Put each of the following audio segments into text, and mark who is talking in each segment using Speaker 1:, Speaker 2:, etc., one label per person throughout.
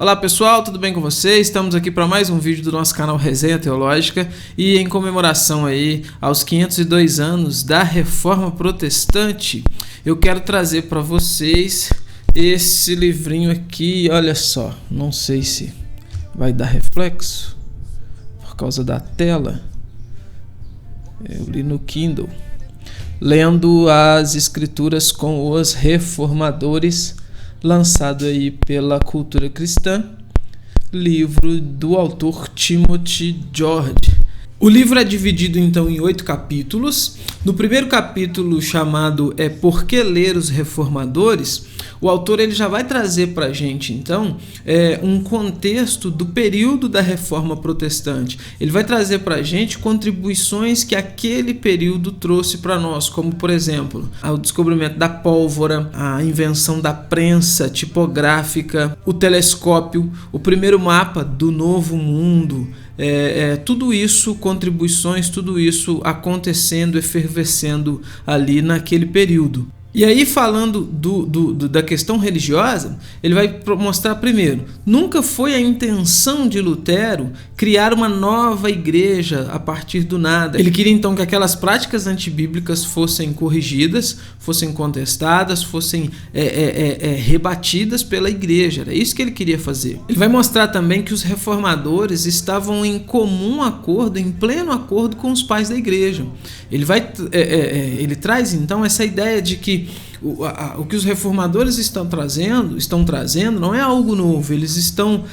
Speaker 1: Olá pessoal, tudo bem com vocês? Estamos aqui para mais um vídeo do nosso canal Resenha Teológica e em comemoração aí aos 502 anos da Reforma Protestante, eu quero trazer para vocês esse livrinho aqui. Olha só, não sei se vai dar reflexo por causa da tela. Eu li no Kindle, lendo as Escrituras com os Reformadores, lançado aí pela Cultura Cristã, livro do autor Timothy George. O livro é dividido então em 8 capítulos. No primeiro capítulo, chamado Por que ler os Reformadores, o autor ele já vai trazer para a gente então um contexto do período da Reforma Protestante. Ele vai trazer para a gente contribuições que aquele período trouxe para nós, como por exemplo o descobrimento da pólvora, a invenção da prensa tipográfica, o telescópio, o primeiro mapa do Novo Mundo. Tudo isso, contribuições, tudo isso acontecendo, efervescendo ali naquele período. E aí, falando da questão religiosa, ele vai mostrar primeiro, nunca foi a intenção de Lutero criar uma nova igreja a partir do nada. Ele queria então que aquelas práticas antibíblicas fossem corrigidas, fossem contestadas, fossem rebatidas pela igreja. Era isso que ele queria fazer. Ele vai mostrar também que os reformadores estavam em comum acordo, em pleno acordo com os pais da igreja. Ele traz então essa ideia de que o que os reformadores estão trazendo não é algo novo. Eles estão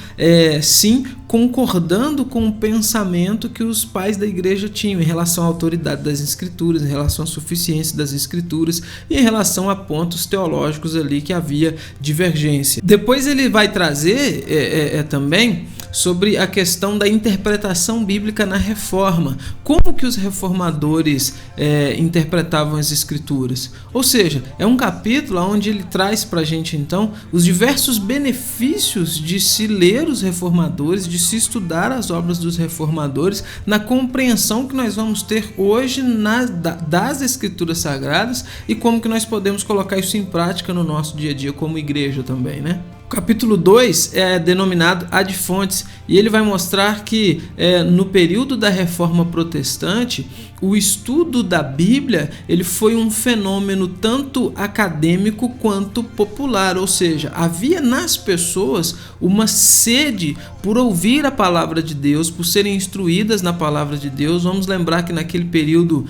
Speaker 1: sim concordando com o pensamento que os pais da igreja tinham em relação à autoridade das escrituras, em relação à suficiência das escrituras e em relação a pontos teológicos ali que havia divergência. Depois ele vai trazer também sobre a questão da interpretação bíblica na reforma. Como que os reformadores interpretavam as escrituras? Ou seja, é um capítulo onde ele traz para a gente então os diversos benefícios de se ler os reformadores, de se estudar as obras dos reformadores, na compreensão que nós vamos ter hoje das escrituras sagradas e como que nós podemos colocar isso em prática no nosso dia a dia como igreja também, né? O capítulo 2 é denominado Ad Fontes e ele vai mostrar que no período da Reforma Protestante, o estudo da Bíblia ele foi um fenômeno tanto acadêmico quanto popular, ou seja, havia nas pessoas uma sede por ouvir a palavra de Deus, por serem instruídas na palavra de Deus. Vamos lembrar que naquele período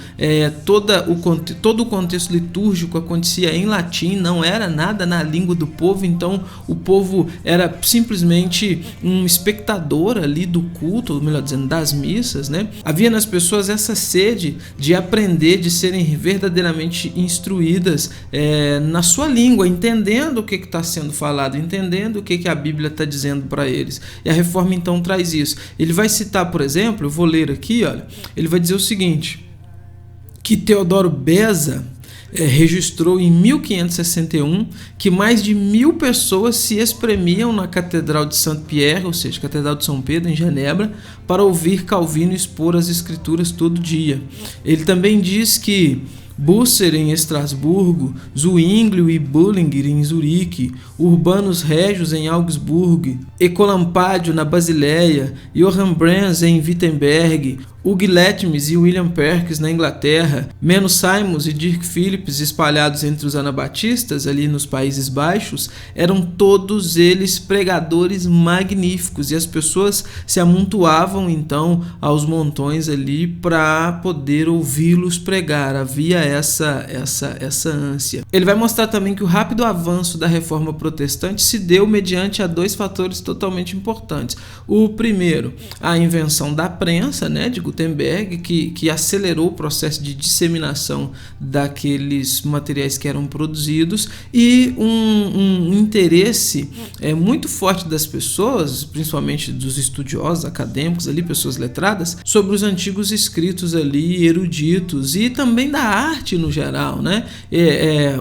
Speaker 1: todo o contexto litúrgico acontecia em latim, não era nada na língua do povo, então o povo era simplesmente um espectador ali do culto, ou melhor dizendo, das missas, né? Havia nas pessoas essa sede de aprender, de serem verdadeiramente instruídas na sua língua, entendendo o que está sendo falado, entendendo o que a Bíblia está dizendo para eles. E a reforma então traz isso. Ele vai citar, por exemplo, eu vou ler aqui, olha, ele vai dizer o seguinte, que Teodoro Beza registrou em 1561 que mais de 1000 pessoas se espremiam na Catedral de Saint-Pierre, ou seja, Catedral de São Pedro, em Genebra, para ouvir Calvino expor as Escrituras todo dia. Ele também diz que Busser em Estrasburgo, Zwinglio e Bullinger em Zurique, Urbanus Regius em Augsburgo, Ecolampádio na Basileia, Johann Brahms em Wittenberg, Hugh Letmes e William Perkins na Inglaterra, Menno Simons e Dirk Phillips espalhados entre os anabatistas ali nos Países Baixos, eram todos eles pregadores magníficos e as pessoas se amontoavam então aos montões ali para poder ouvi-los pregar. Havia essa ânsia. Ele vai mostrar também que o rápido avanço da Reforma Protestante se deu mediante a 2 fatores totalmente importantes. O primeiro, a invenção da prensa, né, de Gutenberg, que acelerou o processo de disseminação daqueles materiais que eram produzidos, e um interesse muito forte das pessoas, principalmente dos estudiosos, acadêmicos, ali, pessoas letradas, sobre os antigos escritos ali, eruditos, e também da arte no geral, né?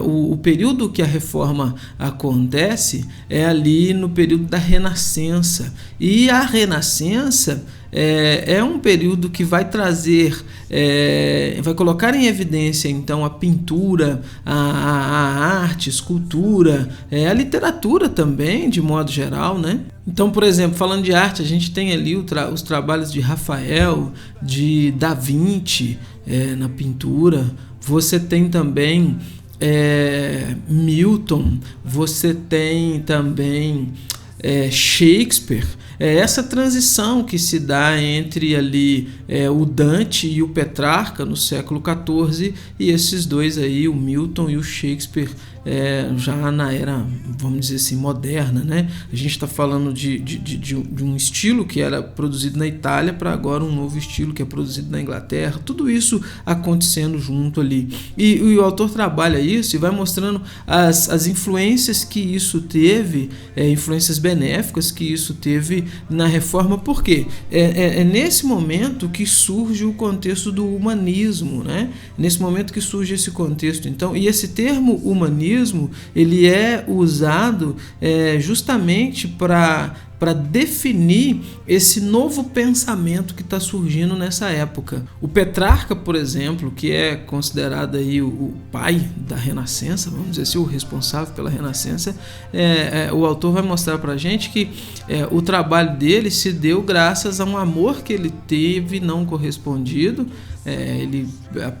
Speaker 1: O período que a reforma acontece é ali no período da Renascença, e a Renascença é um período que vai trazer, vai colocar em evidência então a pintura, a arte, escultura, a literatura também, de modo geral, né? Então, por exemplo, falando de arte, a gente tem ali os trabalhos de Rafael, de Da Vinci na pintura. Você tem também Milton, você tem também Shakespeare. Essa transição que se dá entre ali o Dante e o Petrarca no século XIV, e esses dois aí, o Milton e o Shakespeare, já na era, vamos dizer assim, moderna, né? A gente está falando de um estilo que era produzido na Itália para agora um novo estilo que é produzido na Inglaterra, tudo isso acontecendo junto ali. E o autor trabalha isso e vai mostrando as influências que isso teve, influências benéficas que isso teve na reforma. Por quê? É nesse momento que surge o contexto do humanismo, né? Nesse momento que surge esse contexto, então, e esse termo humanismo, ele é usado justamente para definir esse novo pensamento que está surgindo nessa época. O Petrarca, por exemplo, que é considerado aí o pai da Renascença, vamos dizer assim, o responsável pela Renascença, o autor vai mostrar para a gente que o trabalho dele se deu graças a um amor que ele teve não correspondido. Ele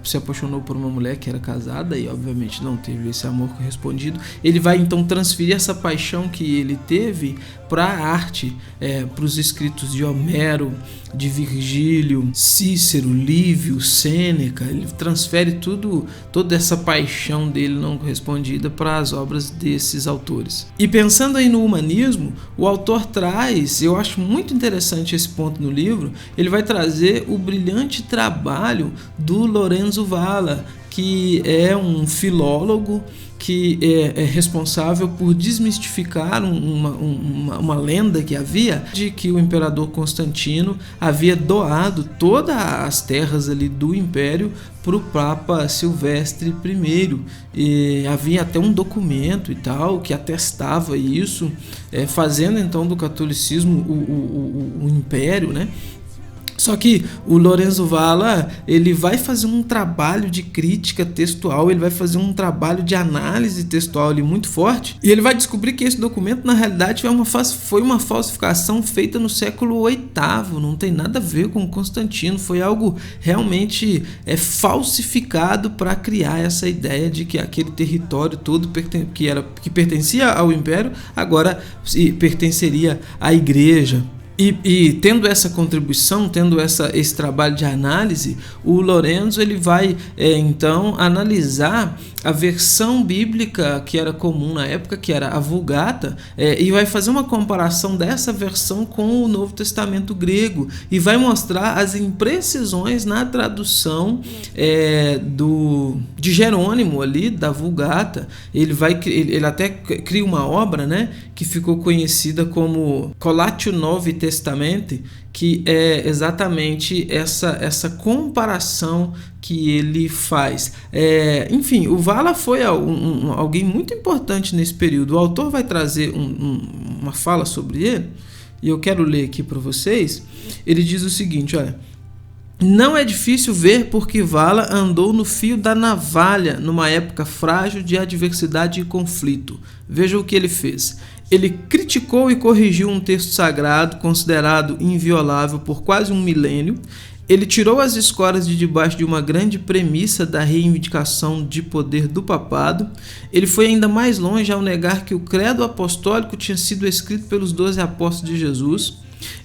Speaker 1: se apaixonou por uma mulher que era casada e obviamente não teve esse amor correspondido. Ele vai então transferir essa paixão que ele teve para a arte, para os escritos de Homero, de Virgílio, Cícero, Lívio, Sêneca. Ele transfere toda essa paixão dele não correspondida para as obras desses autores. E pensando aí no humanismo, o autor traz, eu acho muito interessante esse ponto no livro, ele vai trazer o brilhante trabalho do Lorenzo Valla, que é um filólogo que é responsável por desmistificar uma lenda que havia de que o imperador Constantino havia doado todas as terras ali do império para o Papa Silvestre I, e havia até um documento e tal que atestava isso, fazendo então do catolicismo o império, né? Só que o Lorenzo Valla, ele vai fazer um trabalho de crítica textual, ele vai fazer um trabalho de análise textual ali muito forte, e ele vai descobrir que esse documento na realidade foi uma falsificação feita no século VIII, não tem nada a ver com Constantino, foi algo realmente falsificado para criar essa ideia de que aquele território todo que pertencia ao império agora pertenceria à igreja. E tendo essa contribuição, tendo esse trabalho de análise, o Lorenzo ele vai então analisar a versão bíblica que era comum na época, que era a Vulgata, e vai fazer uma comparação dessa versão com o Novo Testamento grego e vai mostrar as imprecisões na tradução de Jerônimo ali, da Vulgata. Ele até cria uma obra, né, que ficou conhecida como Collatio Novi Testamenti, que é exatamente essa comparação que ele faz. Enfim, o Valla foi alguém muito importante nesse período. O autor vai trazer uma fala sobre ele, e eu quero ler aqui para vocês. Ele diz o seguinte, olha: não é difícil ver porque Valla andou no fio da navalha numa época frágil de adversidade e conflito. Veja o que ele fez. Ele criticou e corrigiu um texto sagrado considerado inviolável por quase um milênio. Ele tirou as escoras de debaixo de uma grande premissa da reivindicação de poder do papado. Ele foi ainda mais longe ao negar que o credo apostólico tinha sido escrito pelos 12 apóstolos de Jesus.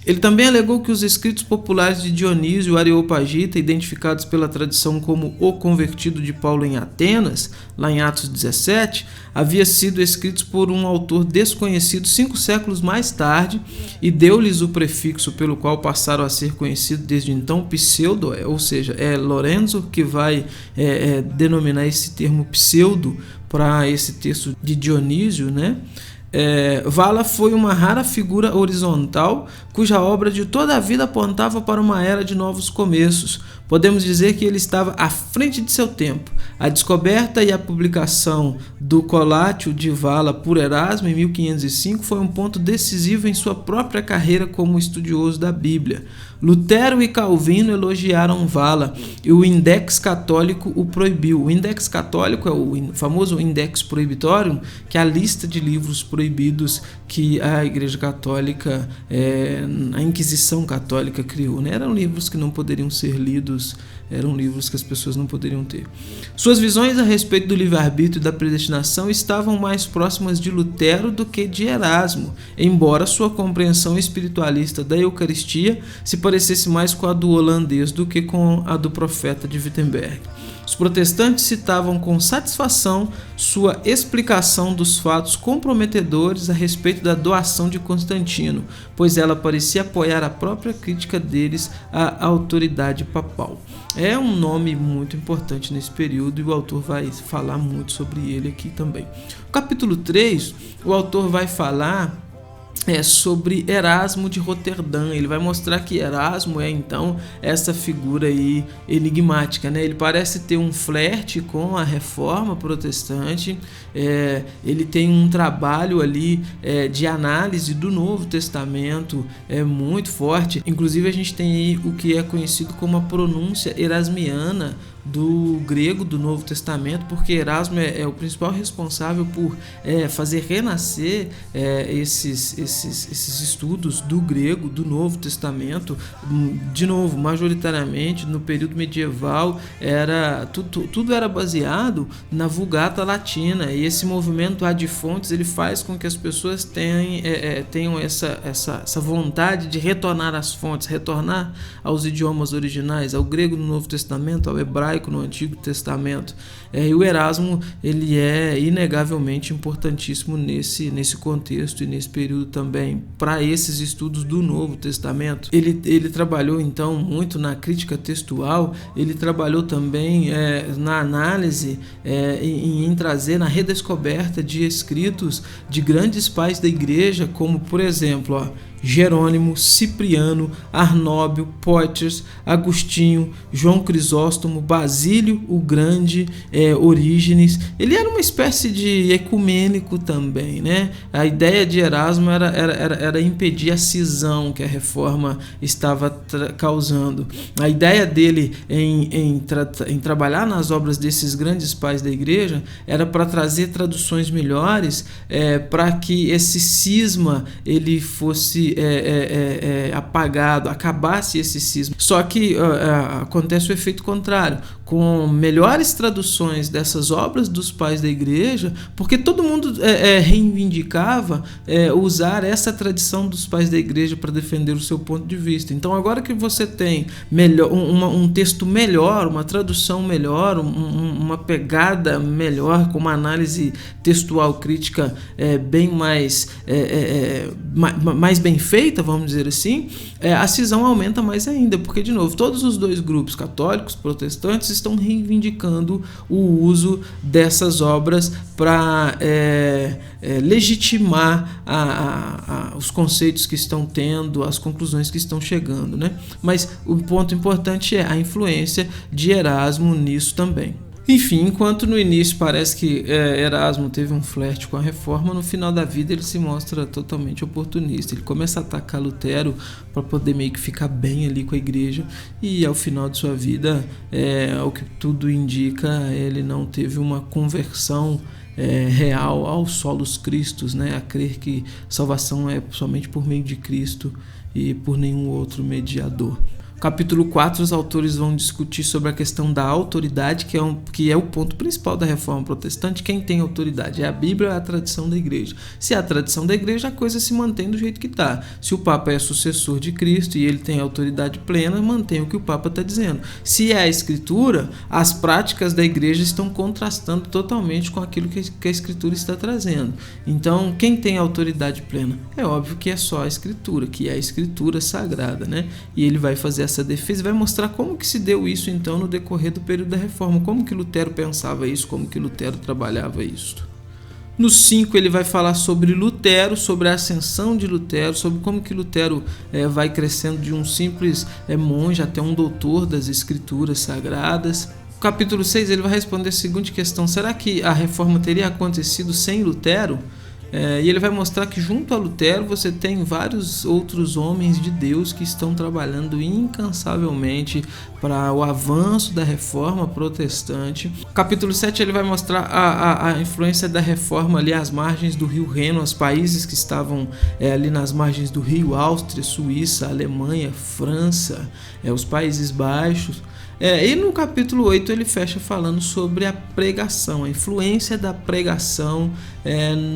Speaker 1: Ele também alegou que os escritos populares de Dionísio, o Areopagita, identificados pela tradição como o convertido de Paulo em Atenas, lá em Atos 17, havia sido escritos por um autor desconhecido 5 séculos mais tarde, e deu-lhes o prefixo pelo qual passaram a ser conhecidos desde então, pseudo, ou seja, é Lorenzo que vai denominar esse termo pseudo para esse texto de Dionísio, né? Valla foi uma rara figura horizontal cuja obra de toda a vida apontava para uma era de novos começos. Podemos dizer que ele estava à frente de seu tempo. A descoberta e a publicação do Collatio de Vala por Erasmo em 1505 foi um ponto decisivo em sua própria carreira como estudioso da Bíblia. Lutero e Calvino elogiaram Vala e o Index Católico o proibiu. O Index Católico é o famoso Index Prohibitorium, que é a lista de livros proibidos que a Igreja Católica, a Inquisição Católica criou, né? Eram livros que não poderiam ser lidos, eram livros que as pessoas não poderiam ter. Suas visões a respeito do livre-arbítrio e da predestinação estavam mais próximas de Lutero do que de Erasmo, embora sua compreensão espiritualista da Eucaristia se parecesse mais com a do holandês do que com a do profeta de Wittenberg. Os protestantes citavam com satisfação sua explicação dos fatos comprometedores a respeito da doação de Constantino, pois ela parecia apoiar a própria crítica deles à autoridade papal. É um nome muito importante nesse período e o autor vai falar muito sobre ele aqui também. No capítulo 3, o autor vai falar sobre Erasmo de Roterdã. Ele vai mostrar que Erasmo é então essa figura aí enigmática, né? Ele parece ter um flerte com a reforma protestante, ele tem um trabalho ali de análise do Novo Testamento muito forte. Inclusive a gente tem aí o que é conhecido como a pronúncia erasmiana do grego do Novo Testamento, porque Erasmo é o principal responsável por fazer renascer esses estudos do grego do Novo Testamento. De novo, majoritariamente no período medieval tudo era baseado na Vulgata Latina, e esse movimento ad fontes ele faz com que as pessoas tenham essa vontade de retornar às fontes, retornar aos idiomas originais, ao grego no Novo Testamento, ao hebraico no Antigo Testamento. E o Erasmo ele é inegavelmente importantíssimo nesse contexto e nesse período também, para esses estudos do Novo Testamento. Ele trabalhou então muito na crítica textual, ele trabalhou também na análise, em trazer, na redescoberta de escritos de grandes pais da igreja, como por exemplo, Jerônimo, Cipriano, Arnóbio, Poitiers, Agostinho, João Crisóstomo, Basílio o Grande, Orígenes. Ele era uma espécie de ecumênico também, né? A ideia de Erasmo era impedir a cisão que a reforma estava causando. A ideia dele em trabalhar nas obras desses grandes pais da igreja era para trazer traduções melhores, para que esse cisma ele fosse apagado, acabasse esse cisma. Só que acontece o efeito contrário, com melhores traduções dessas obras dos pais da igreja, porque todo mundo reivindicava usar essa tradição dos pais da igreja para defender o seu ponto de vista. Então agora que você tem um texto melhor, uma tradução melhor, uma pegada melhor, com uma análise textual crítica bem mais bem feita, vamos dizer assim, a cisão aumenta mais ainda, porque de novo todos os dois grupos, católicos, protestantes, estão reivindicando o uso dessas obras para legitimar os conceitos que estão tendo, as conclusões que estão chegando, né? Mas o ponto importante é a influência de Erasmo nisso também. Enfim, enquanto no início parece que Erasmo teve um flerte com a reforma, no final da vida ele se mostra totalmente oportunista. Ele começa a atacar Lutero para poder meio que ficar bem ali com a igreja, e ao final de sua vida, o que tudo indica, ele não teve uma conversão real aos solos Cristos, né? A crer que salvação é somente por meio de Cristo e por nenhum outro mediador. Capítulo 4, os autores vão discutir sobre a questão da autoridade, que é o ponto principal da reforma protestante. Quem tem autoridade? É a Bíblia ou é a tradição da igreja? Se é a tradição da igreja, a coisa se mantém do jeito que está. Se o Papa é sucessor de Cristo e ele tem autoridade plena, mantém o que o Papa está dizendo. Se é a Escritura, as práticas da igreja estão contrastando totalmente com aquilo que a Escritura está trazendo. Então, quem tem autoridade plena? É óbvio que é só a Escritura, que é a Escritura sagrada, né? E ele vai fazer essa defesa e vai mostrar como que se deu isso então no decorrer do período da reforma, como que Lutero pensava isso, como que Lutero trabalhava isso. No 5 ele vai falar sobre Lutero, sobre a ascensão de Lutero, sobre como que Lutero vai crescendo de um simples monge até um doutor das escrituras sagradas. No capítulo 6 ele vai responder a seguinte questão: será que a reforma teria acontecido sem Lutero? E ele vai mostrar que junto a Lutero você tem vários outros homens de Deus que estão trabalhando incansavelmente para o avanço da reforma protestante. Capítulo 7 ele vai mostrar a influência da reforma ali às margens do rio Reno, os países que estavam ali nas margens do rio: Áustria, Suíça, Alemanha, França, os Países Baixos. E no capítulo 8 ele fecha falando sobre a pregação, a influência da pregação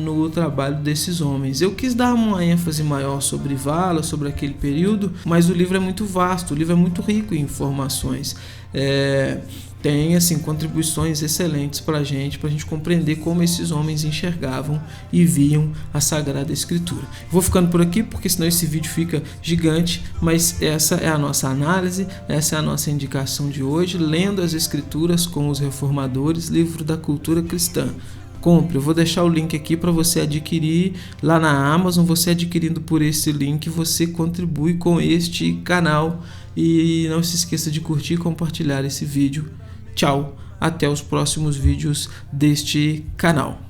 Speaker 1: no trabalho desses homens. Eu quis dar uma ênfase maior sobre Vala, sobre aquele período, mas o livro é muito vasto, o livro é muito rico em informações. Tem assim contribuições excelentes para a gente compreender como esses homens enxergavam e viam a Sagrada Escritura. Vou ficando por aqui porque senão esse vídeo fica gigante, mas essa é a nossa análise, essa é a nossa indicação de hoje, lendo as Escrituras com os Reformadores, livro da cultura cristã. Compre, eu vou deixar o link aqui para você adquirir lá na Amazon. Você adquirindo por esse link, você contribui com este canal. E não se esqueça de curtir e compartilhar esse vídeo. Tchau, até os próximos vídeos deste canal.